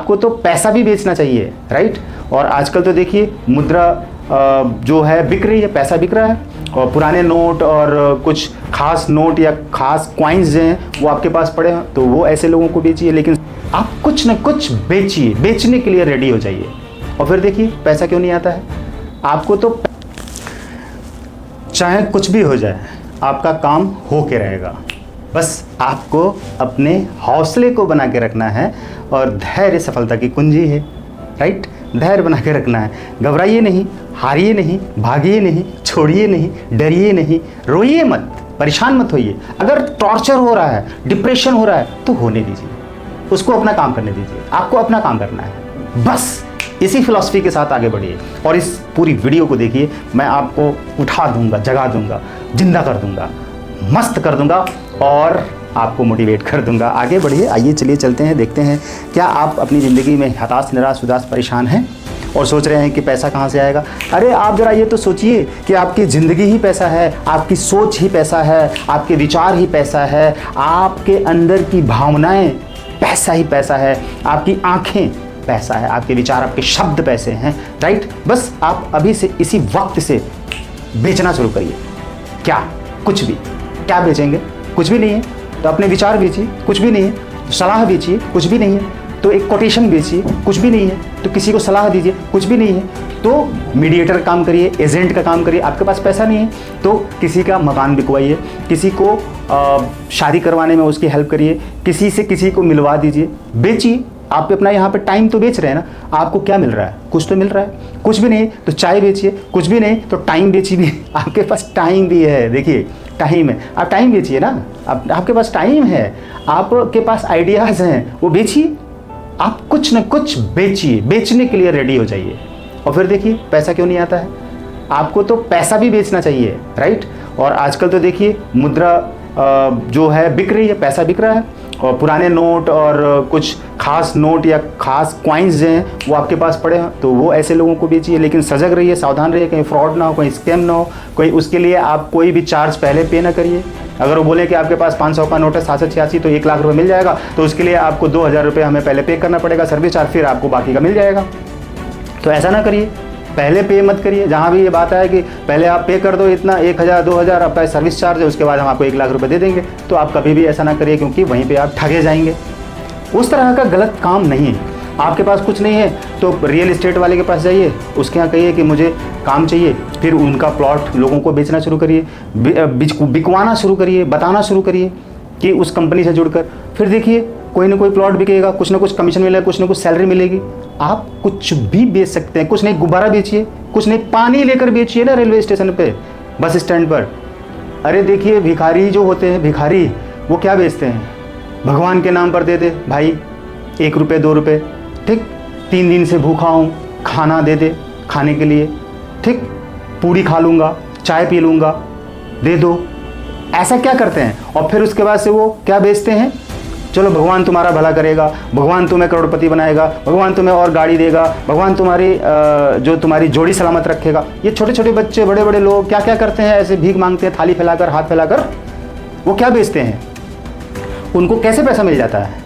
आपको तो पैसा भी बेचना चाहिए, राइट। और आजकल तो देखिए मुद्रा जो है बिक रही है, पैसा बिक रहा है, और पुराने नोट और कुछ खास नोट या खास कॉइन्स जो हैं वो आपके पास पड़े हैं, तो वो ऐसे लोगों को बेचिए। लेकिन आप कुछ न कुछ बेचिए, बेचने के लिए रेडी हो जाइए, और फिर देखिए पैसा क्यों नहीं आता है आपको। तो चाहे कुछ भी हो जाए आपका काम हो के रहेगा, बस आपको अपने हौसले को बना के रखना है, और धैर्य सफलता की कुंजी है, राइट। धैर्य बना के रखना है, घबराइए नहीं, हारिए नहीं, भागिए नहीं, छोड़िए नहीं, डरिए नहीं, रोइए मत, परेशान मत होइए। अगर टॉर्चर हो रहा है, डिप्रेशन हो रहा है, तो होने दीजिए, उसको अपना काम करने दीजिए। आपको अपना काम करना है, बस इसी फिलॉसफी के साथ आगे बढ़िए। और इस पूरी वीडियो को देखिए, मैं आपको उठा दूंगा, जगा दूंगा, जिंदा कर दूंगा, मस्त कर दूंगा, और आपको मोटिवेट कर दूंगा। आगे बढ़िए, आइए चलिए चलते हैं, देखते हैं क्या आप अपनी ज़िंदगी में हताश, निराश, उदास, परेशान हैं और सोच रहे हैं कि पैसा कहाँ से आएगा। अरे आप ज़रा ये तो सोचिए कि आपकी ज़िंदगी ही पैसा है, आपकी सोच ही पैसा है, आपके विचार ही पैसा है, आपके अंदर की भावनाएं पैसा ही पैसा है, आपकी आँखें पैसा है, आपके विचार, आपके शब्द पैसे हैं, राइट। बस आप अभी से इसी वक्त से बेचना शुरू करिए। क्या? कुछ भी। क्या बेचेंगे? कुछ भी नहीं है तो अपने विचार बेचिए, कुछ भी नहीं है तो सलाह बेचिए, कुछ भी नहीं है तो एक कोटेशन बेचिए, कुछ भी नहीं है तो किसी को सलाह दीजिए, कुछ भी नहीं है तो मीडिएटर का काम करिए, एजेंट का काम करिए। आपके पास पैसा नहीं है तो किसी का मकान बिकवाइए, किसी को शादी करवाने में उसकी हेल्प करिए, किसी से किसी को मिलवा दीजिए, बेचिए। आप अपना यहाँ पे टाइम तो बेच रहे हैं ना, आपको क्या मिल रहा है? कुछ तो मिल रहा है। कुछ भी नहीं तो चाय बेचिए, कुछ भी नहीं तो टाइम बेचिए भी। आपके पास टाइम भी है, देखिए टाइम है, आप टाइम बेचिए ना, आपके पास टाइम है, आपके पास आइडियाज़ हैं, वो बेचिए। आप कुछ न कुछ बेचिए, बेचने के लिए रेडी हो जाइए, और फिर देखिए पैसा क्यों नहीं आता है आपको। तो पैसा भी बेचना चाहिए, राइट। और आजकल तो देखिए मुद्रा जो है बिक रही है, पैसा बिक रहा है, और पुराने नोट और कुछ खास नोट या खास कॉइन्स जो हैं वो आपके पास पड़े हैं, तो वो ऐसे लोगों को बेचिए। लेकिन सजग रहिए, सावधान रहिए, कहीं फ्रॉड ना हो, कहीं स्कैम ना हो, कोई उसके लिए आप कोई भी चार्ज पहले पे ना करिए। अगर वो बोले कि आपके पास 500 का नोट है 6786 तो 1 लाख रुपये मिल जाएगा, तो उसके लिए आपको 2000 रुपये हमें पहले पे करना पड़ेगा सर्विस चार्ज, फिर आपको बाकी का मिल जाएगा। तो ऐसा ना करिए, पहले पे मत करिए। जहाँ भी ये बात है कि पहले आप पे कर दो इतना 1000 2000 आपका सर्विस चार्ज है, उसके बाद हम आपको 1 लाख रुपए दे देंगे, तो आप कभी भी ऐसा ना करिए, क्योंकि वहीं पे आप ठगे जाएंगे। उस तरह का गलत काम नहीं है। आपके पास कुछ नहीं है तो रियल एस्टेट वाले के पास जाइए, उसके यहाँ कहिए कि मुझे काम चाहिए, फिर उनका प्लॉट लोगों को बेचना शुरू करिए, बिकवाना शुरू करिए, बताना शुरू करिए कि उस कंपनी से जुड़कर, फिर देखिए कोई ना कोई प्लॉट बिकेगा, कुछ ना कुछ कमीशन मिलेगा, कुछ ना कुछ सैलरी मिलेगी। आप कुछ भी बेच सकते हैं। कुछ नहीं, गुब्बारा बेचिए, कुछ नहीं, पानी लेकर बेचिए ना रेलवे स्टेशन पे, बस स्टैंड पर। अरे देखिए भिखारी जो होते हैं, भिखारी वो क्या बेचते हैं? भगवान के नाम पर दे दे भाई 1 रुपये 2 रुपये, ठीक, 3 दिन से भूखा हूँ, खाना दे दे खाने के लिए, ठीक, पूड़ी खा लूँगा, चाय पी लूँगा, दे दो। ऐसा क्या करते हैं? और फिर उसके बाद से वो क्या बेचते हैं? चलो भगवान तुम्हारा भला करेगा, भगवान तुम्हें करोड़पति बनाएगा, भगवान तुम्हें और गाड़ी देगा, भगवान तुम्हारी जोड़ी सलामत रखेगा। ये छोटे छोटे बच्चे, बड़े बड़े लोग क्या क्या करते हैं? ऐसे भीख मांगते हैं, थाली फैलाकर, हाथ फैलाकर। वो क्या बेचते हैं? उनको कैसे पैसा मिल जाता है?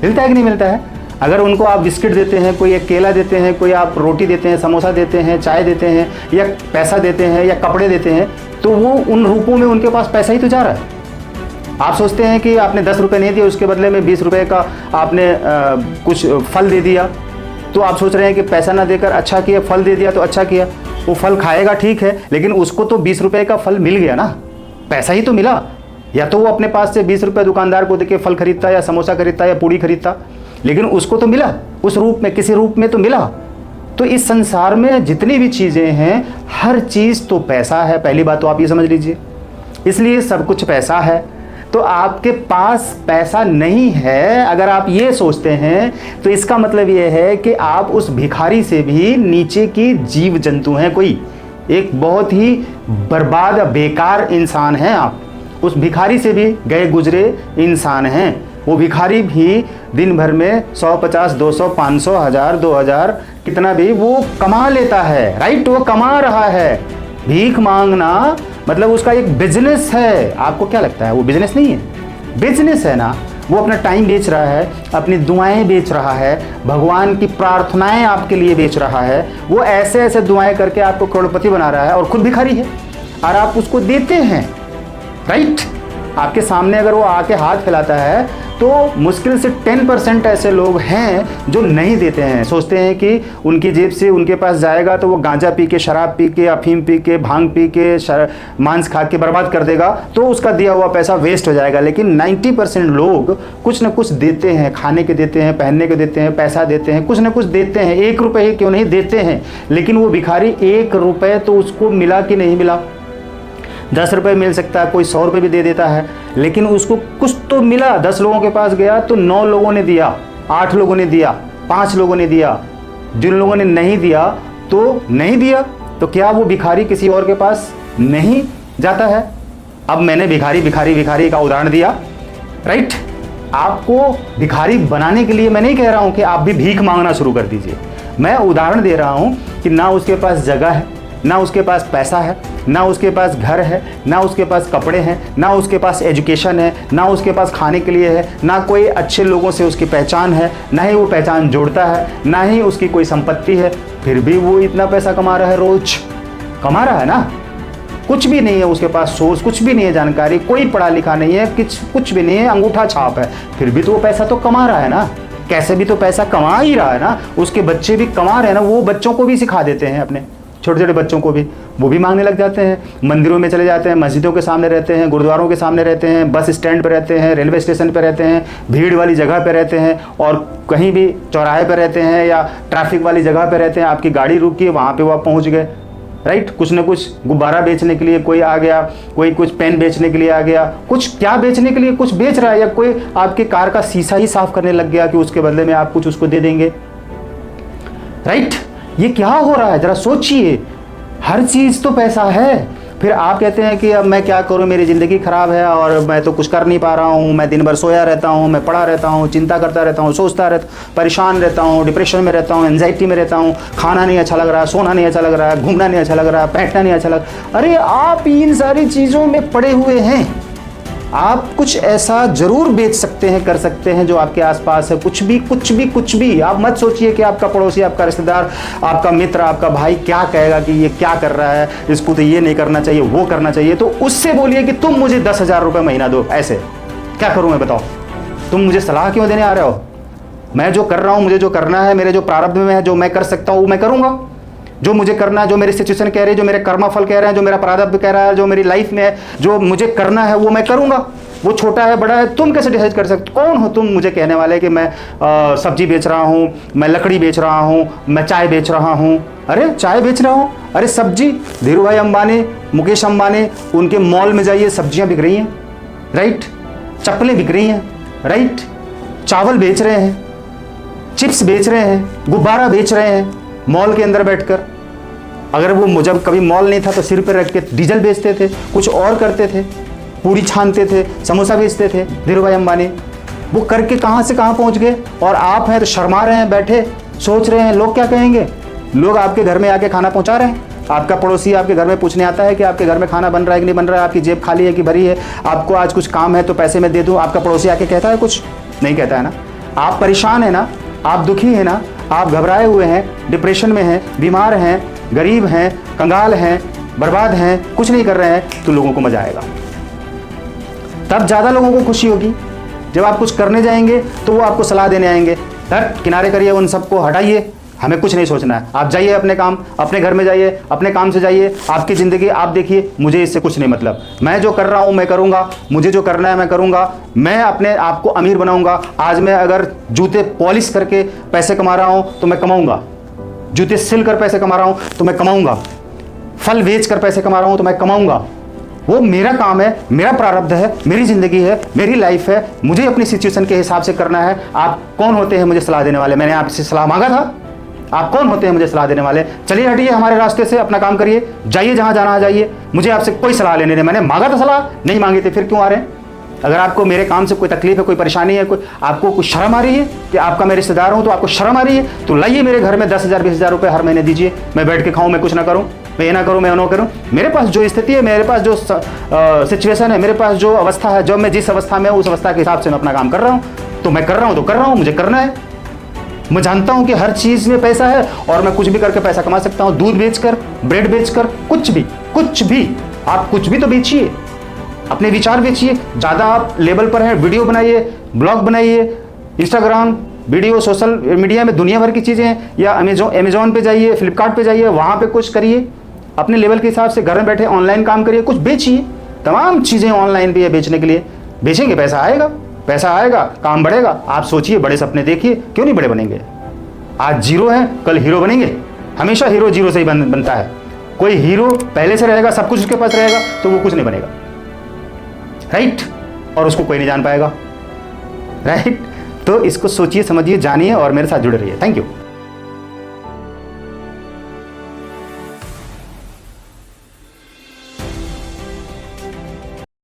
मिलता है कि नहीं मिलता है? अगर उनको आप बिस्किट देते हैं, कोई एक केला देते हैं, कोई आप रोटी देते हैं, समोसा देते हैं, चाय देते हैं, या पैसा देते हैं, या कपड़े देते हैं, तो वो उन रूपों में उनके पास पैसा ही तो जा रहा है। आप सोचते हैं कि आपने 10 रुपये नहीं दिए, उसके बदले में 20 रुपये का आपने कुछ फल दे दिया, तो आप सोच रहे हैं कि पैसा ना देकर अच्छा किया, फल दे दिया तो अच्छा किया। वो फल खाएगा ठीक है, लेकिन उसको तो 20 रुपये का फल मिल गया ना, पैसा ही तो मिला। या तो वो अपने पास से 20 रुपये दुकानदार को देके फल खरीदता, या समोसा खरीदता, या पूड़ी खरीदता, लेकिन उसको तो मिला, उस रूप में, किसी रूप में तो मिला। तो इस संसार में जितनी भी चीज़ें हैं, हर चीज़ तो पैसा है। पहली बात तो आप ये समझ लीजिए, इसलिए सब कुछ पैसा है। तो आपके पास पैसा नहीं है अगर आप ये सोचते हैं, तो इसका मतलब ये है कि आप उस भिखारी से भी नीचे की जीव जंतु हैं। कोई एक बहुत ही बर्बाद, बेकार इंसान हैं आप, उस भिखारी से भी गए गुजरे इंसान हैं। वो भिखारी भी दिन भर में 100, 50, 200, 500, 1000, 2000 कितना भी वो कमा लेता है, राइट। वो कमा रहा है। भीख मांगना मतलब उसका एक बिजनेस है। आपको क्या लगता है वो बिजनेस नहीं है? बिजनेस है ना। वो अपना टाइम बेच रहा है, अपनी दुआएं बेच रहा है, भगवान की प्रार्थनाएं आपके लिए बेच रहा है। वो ऐसे ऐसे दुआएं करके आपको करोड़पति बना रहा है और खुद भिखारी है और आप उसको देते हैं, राइट। आपके सामने अगर वो आके हाथ फैलाता है तो मुश्किल से 10% ऐसे लोग हैं जो नहीं देते हैं। सोचते हैं कि उनकी जेब से उनके पास जाएगा तो वो गांजा पी के, शराब पी के, अफीम पी के, भांग पी के, मांस खा के बर्बाद कर देगा, तो उसका दिया हुआ पैसा वेस्ट हो जाएगा। लेकिन 90% लोग कुछ ना कुछ देते हैं, खाने के देते हैं, पहनने के देते हैं, पैसा देते हैं, कुछ ना कुछ देते हैं। 1 रुपये ही क्यों नहीं देते हैं। लेकिन वो भिखारी 1 रुपये तो उसको मिला कि नहीं मिला, 10 रुपये मिल सकता है, कोई 100 रुपये भी दे देता है, लेकिन उसको कुछ तो मिला। 10 लोगों के पास गया तो 9 लोगों ने दिया, 8 लोगों ने दिया, 5 लोगों ने दिया। जिन लोगों ने नहीं दिया तो नहीं दिया, तो क्या वो भिखारी किसी और के पास नहीं जाता है। अब मैंने भिखारी भिखारी भिखारी का उदाहरण दिया, राइट। आपको भिखारी बनाने के लिए मैं नहीं कह रहा हूं कि आप भी भीख मांगना शुरू कर दीजिए। मैं उदाहरण दे रहा हूं कि ना उसके पास जगह है, ना उसके पास पैसा है, ना उसके पास घर है, ना उसके पास कपड़े हैं, ना उसके पास एजुकेशन है, ना उसके पास खाने के लिए है, ना कोई अच्छे लोगों से उसकी पहचान है, ना ही वो पहचान जोड़ता है, ना ही उसकी कोई संपत्ति है, फिर भी वो इतना पैसा कमा रहा है, रोज कमा रहा है ना। कुछ भी नहीं है उसके पास सोर्स, कुछ भी नहीं है जानकारी, कोई पढ़ा लिखा नहीं है, कुछ भी नहीं है, अंगूठा छाप है, फिर भी तो वो पैसा तो कमा रहा है ना। कैसे भी तो पैसा कमा ही रहा है ना। उसके बच्चे भी कमा रहे हैं ना, वो बच्चों को भी सिखा देते हैं, अपने छोटे छोटे बच्चों को भी, वो भी मांगने लग जाते हैं। मंदिरों में चले जाते हैं, मस्जिदों के सामने रहते हैं, गुरुद्वारों के सामने रहते हैं, बस स्टैंड पर रहते हैं, रेलवे स्टेशन पर रहते हैं, भीड़ वाली जगह पर रहते हैं, और कहीं भी चौराहे पर रहते हैं या ट्रैफिक वाली जगह पर रहते हैं। आपकी गाड़ी रुकी, वहाँ पर वो आप पहुँच गए, राइट। कुछ न कुछ गुब्बारा बेचने के लिए कोई आ गया, कोई कुछ पेन बेचने के लिए आ गया, कुछ क्या बेचने के लिए कुछ बेच रहा है, या कोई आपके कार का शीशा ही साफ करने लग गया कि उसके बदले में आप कुछ उसको दे देंगे, राइट। ये क्या हो रहा है, जरा सोचिए। हर चीज़ तो पैसा है। फिर आप कहते हैं कि अब मैं क्या करूं, मेरी ज़िंदगी ख़राब है और मैं तो कुछ कर नहीं पा रहा हूं, मैं दिन भर सोया रहता हूं, मैं पड़ा रहता हूं, चिंता करता रहता हूं, सोचता रहता, परेशान रहता हूं, डिप्रेशन में रहता हूं, एंजाइटी में रहता हूं, खाना नहीं अच्छा लग रहा, सोना नहीं अच्छा लग रहा, घूमना नहीं अच्छा लग रहा, बैठना नहीं अच्छा लग। अरे आप इन सारी चीज़ों में पड़े हुए हैं। आप कुछ ऐसा जरूर बेच सकते हैं, कर सकते हैं जो आपके आसपास है। कुछ भी कुछ भी कुछ भी। आप मत सोचिए कि आपका पड़ोसी, आपका रिश्तेदार, आपका मित्र, आपका भाई क्या कहेगा कि ये क्या कर रहा है, इसको तो ये नहीं करना चाहिए, वो करना चाहिए। तो उससे बोलिए कि तुम मुझे 10,000 रुपये महीना दो। ऐसे क्या करूं मैं, बताओ। तुम मुझे सलाह क्यों देने आ रहे हो। मैं जो कर रहा हूं, मुझे जो करना है, मेरे जो प्रारब्ध में है, जो मैं कर सकता हूं वो मैं करूंगा। जो मुझे करना है, जो मेरी सिचुएशन कह रही है, जो मेरे कर्मफल कह रहे हैं, जो मेरा प्रारब्ध कह रहा है, जो मेरी लाइफ में है, जो मुझे करना है वो मैं करूंगा। वो छोटा है बड़ा है, तुम कैसे डिसाइड कर सकते, कौन हो तुम मुझे कहने वाले कि मैं सब्जी बेच रहा हूँ, मैं लकड़ी बेच रहा हूँ, मैं चाय बेच रहा हूँ। अरे चाय बेच रहा हूँ, अरे सब्जी, धीरू भाई अंबानी, मुकेश अंबानी, उनके मॉल में जाइए, सब्जियाँ बिक रही हैं, राइट। चप्पलें बिक रही हैं, राइट। चावल बेच रहे हैं, चिप्स बेच रहे हैं, गुब्बारा बेच रहे हैं मॉल के अंदर बैठकर। अगर वो जब कभी मॉल नहीं था तो सिर पर रख के डीजल बेचते थे, कुछ और करते थे, पूरी छानते थे, समोसा बेचते थे धीरू भाई अंबानी। वो करके कहाँ से कहाँ पहुँच गए, और आप हैं तो शर्मा रहे हैं, बैठे सोच रहे हैं लोग क्या कहेंगे। लोग आपके घर में आके खाना पहुँचा रहे हैं। आपका पड़ोसी आपके घर में पूछने आता है कि आपके घर में खाना बन रहा है कि नहीं बन रहा है, आपकी जेब खाली है कि भरी है, आपको आज कुछ काम है तो पैसे मैं दे दूँ। आपका पड़ोसी आके कहता है, कुछ नहीं कहता है ना। आप परेशान है ना, आप दुखी हैं ना, आप घबराए हुए हैं, डिप्रेशन में हैं, बीमार हैं, गरीब हैं, कंगाल हैं, बर्बाद हैं, कुछ नहीं कर रहे हैं, तो लोगों को मजा आएगा। तब ज़्यादा लोगों को खुशी होगी। जब आप कुछ करने जाएंगे तो वो आपको सलाह देने आएंगे, हट किनारे करिए, उन सबको हटाइए, हमें कुछ नहीं सोचना है, आप जाइए अपने काम, अपने घर में जाइए, अपने काम से जाइए, आपकी ज़िंदगी आप देखिए, मुझे इससे कुछ नहीं मतलब। मैं जो कर रहा हूँ मैं करूँगा, मुझे जो करना है मैं करूँगा, मैं अपने आप को अमीर बनाऊँगा। आज मैं अगर जूते पॉलिश करके पैसे कमा रहा हूँ तो मैं कमाऊँगा, जूते सिल कर पैसे कमा रहा हूँ तो मैं कमाऊँगा, फल बेच कर पैसे कमा रहा हूँ तो मैं कमाऊँगा। वो मेरा काम है, मेरा प्रारब्ध है, मेरी ज़िंदगी है, मेरी लाइफ है, मुझे अपनी सिचुएशन के हिसाब से करना है। आप कौन होते हैं मुझे सलाह देने वाले। मैंने आपसे सलाह मांगा था, आप कौन होते हैं मुझे सलाह देने वाले। चलिए हटिए हमारे रास्ते से, अपना काम करिए, जाइए जहाँ जाना है जाइए, मुझे आपसे कोई सलाह लेने नहीं। मैंने मांगा था सलाह, नहीं मांगी थी, फिर क्यों आ रहे हैं। अगर आपको मेरे काम से कोई तकलीफ है, कोई परेशानी है, कोई आपको कुछ शर्म आ रही है कि आपका मैं रिश्तेदार हूँ तो आपको शर्म आ रही है, तो लाइए मेरे घर में 10,000 20,000 रुपये हर महीने दीजिए, मैं बैठ के खाऊँ, मैं कुछ ना करूँ, मैं ये ना करूँ, मैं वो ना करूँ। मेरे पास जो स्थिति है, मेरे पास जो सिचुएशन है, मेरे पास जो अवस्था है, जो मैं जिस अवस्था में उस अवस्था के हिसाब से मैं अपना काम कर रहा हूँ। तो मैं कर रहा हूँ तो कर रहा हूँ, मुझे करना है। मैं जानता हूँ कि हर चीज़ में पैसा है और मैं कुछ भी करके पैसा कमा सकता हूँ। दूध बेचकर, ब्रेड बेचकर, कुछ भी, कुछ भी। आप कुछ भी तो बेचिए, अपने विचार बेचिए। ज़्यादा आप लेवल पर हैं, वीडियो बनाइए, ब्लॉग बनाइए, इंस्टाग्राम वीडियो, सोशल मीडिया में दुनिया भर की चीज़ें हैं। या अमेजोन पे जाइए, फ्लिपकार्ट पे जाइए, वहाँ पे कुछ करिए अपने लेवल के हिसाब से। घर में बैठे ऑनलाइन काम करिए, कुछ बेचिए। तमाम चीज़ें ऑनलाइन पे है बेचने के लिए। बेचेंगे, पैसा आएगा, पैसा आएगा, काम बढ़ेगा। आप सोचिए, बड़े सपने देखिए, क्यों नहीं बड़े बनेंगे। आज जीरो है, कल हीरो बनेंगे। हमेशा हीरो जीरो से ही बनता है। कोई हीरो पहले से रहेगा, सब कुछ उसके पास रहेगा, तो वो कुछ नहीं बनेगा, राइट। और उसको कोई नहीं जान पाएगा, राइट। तो इसको सोचिए, समझिए, जानिए और मेरे साथ जुड़े रहिए। Thank you.